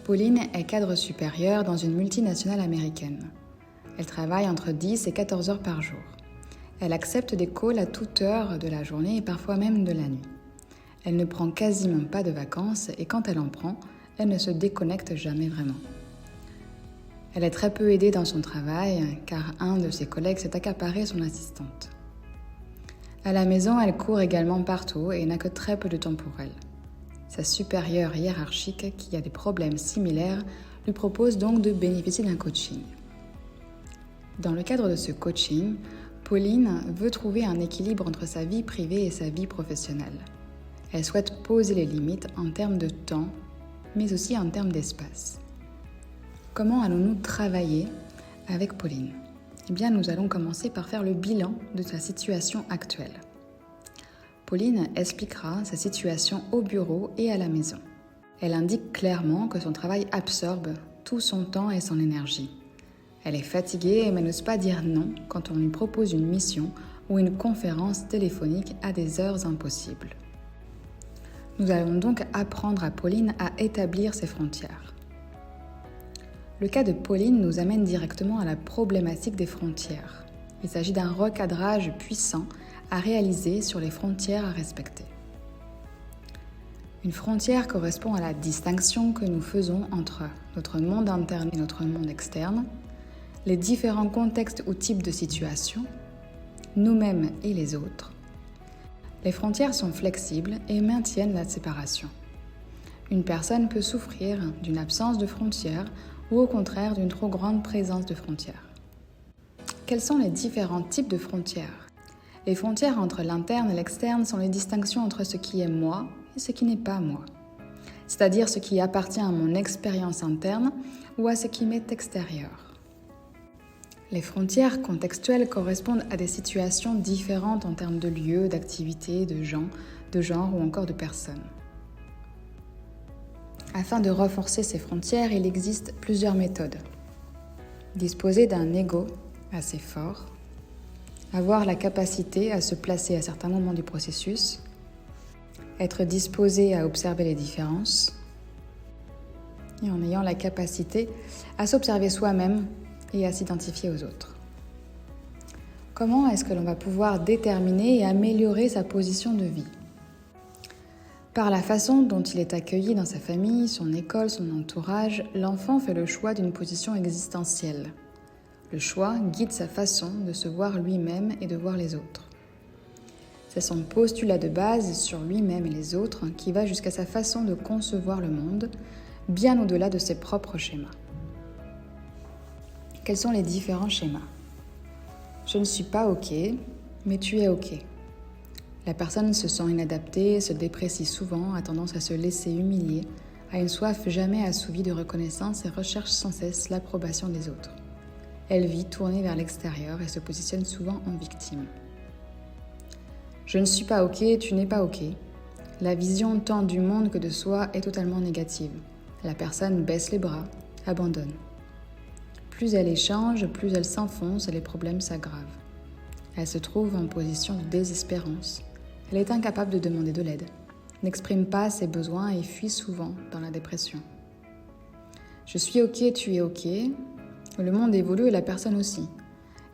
Pauline est cadre supérieur dans une multinationale américaine. Elle travaille entre 10 et 14 heures par jour. Elle accepte des calls à toute heure de la journée et parfois même de la nuit. Elle ne prend quasiment pas de vacances et quand elle en prend, elle ne se déconnecte jamais vraiment. Elle est très peu aidée dans son travail car un de ses collègues s'est accaparé son assistante. À la maison, elle court également partout et n'a que très peu de temps pour elle. Sa supérieure hiérarchique, qui a des problèmes similaires, lui propose donc de bénéficier d'un coaching. Dans le cadre de ce coaching, Pauline veut trouver un équilibre entre sa vie privée et sa vie professionnelle. Elle souhaite poser les limites en termes de temps, mais aussi en termes d'espace. Comment allons-nous travailler avec Pauline ? Eh bien, nous allons commencer par faire le bilan de sa situation actuelle. Pauline expliquera sa situation au bureau et à la maison. Elle indique clairement que son travail absorbe tout son temps et son énergie. Elle est fatiguée mais n'ose pas dire non quand on lui propose une mission ou une conférence téléphonique à des heures impossibles. Nous allons donc apprendre à Pauline à établir ses frontières. Le cas de Pauline nous amène directement à la problématique des frontières. Il s'agit d'un recadrage puissant à réaliser sur les frontières à respecter. Une frontière correspond à la distinction que nous faisons entre notre monde interne et notre monde externe, les différents contextes ou types de situations, nous-mêmes et les autres. Les frontières sont flexibles et maintiennent la séparation. Une personne peut souffrir d'une absence de frontières ou au contraire d'une trop grande présence de frontières. Quels sont les différents types de frontières ? Les frontières entre l'interne et l'externe sont les distinctions entre ce qui est moi et ce qui n'est pas moi, c'est-à-dire ce qui appartient à mon expérience interne ou à ce qui m'est extérieur. Les frontières contextuelles correspondent à des situations différentes en termes de lieux, d'activités, de genre ou encore de personnes. Afin de renforcer ces frontières, il existe plusieurs méthodes. Disposer d'un ego assez fort, avoir la capacité à se placer à certains moments du processus, être disposé à observer les différences et en ayant la capacité à s'observer soi-même et à s'identifier aux autres. Comment est-ce que l'on va pouvoir déterminer et améliorer sa position de vie ? Par la façon dont il est accueilli dans sa famille, son école, son entourage, l'enfant fait le choix d'une position existentielle. Le choix guide sa façon de se voir lui-même et de voir les autres. C'est son postulat de base sur lui-même et les autres qui va jusqu'à sa façon de concevoir le monde, bien au-delà de ses propres schémas. Quels sont les différents schémas ? Je ne suis pas OK, mais tu es OK. La personne se sent inadaptée, se déprécie souvent, a tendance à se laisser humilier, a une soif jamais assouvie de reconnaissance et recherche sans cesse l'approbation des autres. Elle vit tournée vers l'extérieur et se positionne souvent en victime. Je ne suis pas OK, tu n'es pas OK. La vision tant du monde que de soi est totalement négative. La personne baisse les bras, abandonne. Plus elle échange, plus elle s'enfonce et les problèmes s'aggravent. Elle se trouve en position de désespérance. Elle est incapable de demander de l'aide, n'exprime pas ses besoins et fuit souvent dans la dépression. Je suis OK, tu es OK. Le monde évolue et la personne aussi.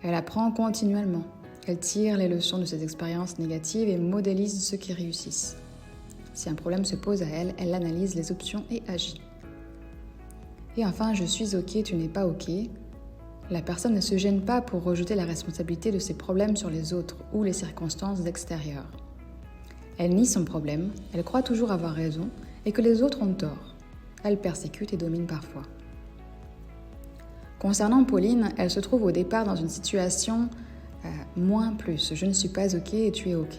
Elle apprend continuellement. Elle tire les leçons de ses expériences négatives et modélise ceux qui réussissent. Si un problème se pose à elle, elle analyse les options et agit. Et enfin, je suis OK, tu n'es pas OK. La personne ne se gêne pas pour rejeter la responsabilité de ses problèmes sur les autres ou les circonstances extérieures. Elle nie son problème, elle croit toujours avoir raison et que les autres ont tort. Elle persécute et domine parfois. Concernant Pauline, elle se trouve au départ dans une situation moins plus. Je ne suis pas OK et tu es OK.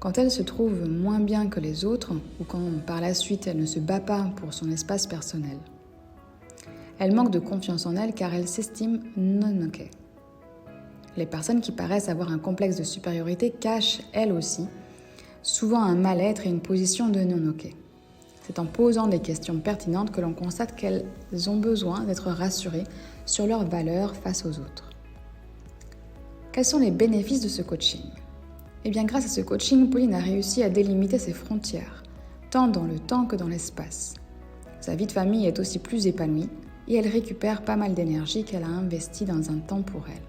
Quand elle se trouve moins bien que les autres ou quand par la suite elle ne se bat pas pour son espace personnel. Elle manque de confiance en elle car elle s'estime non OK. Les personnes qui paraissent avoir un complexe de supériorité cachent, elles aussi, souvent un mal-être et une position de non OK. C'est en posant des questions pertinentes que l'on constate qu'elles ont besoin d'être rassurées sur leurs valeurs face aux autres. Quels sont les bénéfices de ce coaching ? Eh bien, grâce à ce coaching, Pauline a réussi à délimiter ses frontières, tant dans le temps que dans l'espace. Sa vie de famille est aussi plus épanouie et elle récupère pas mal d'énergie qu'elle a investie dans un temps pour elle.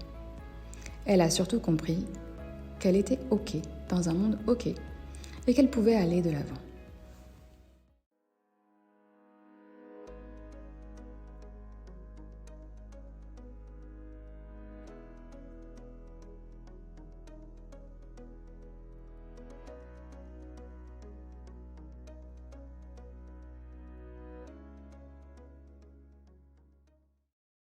Elle a surtout compris qu'elle était OK dans un monde OK et qu'elle pouvait aller de l'avant.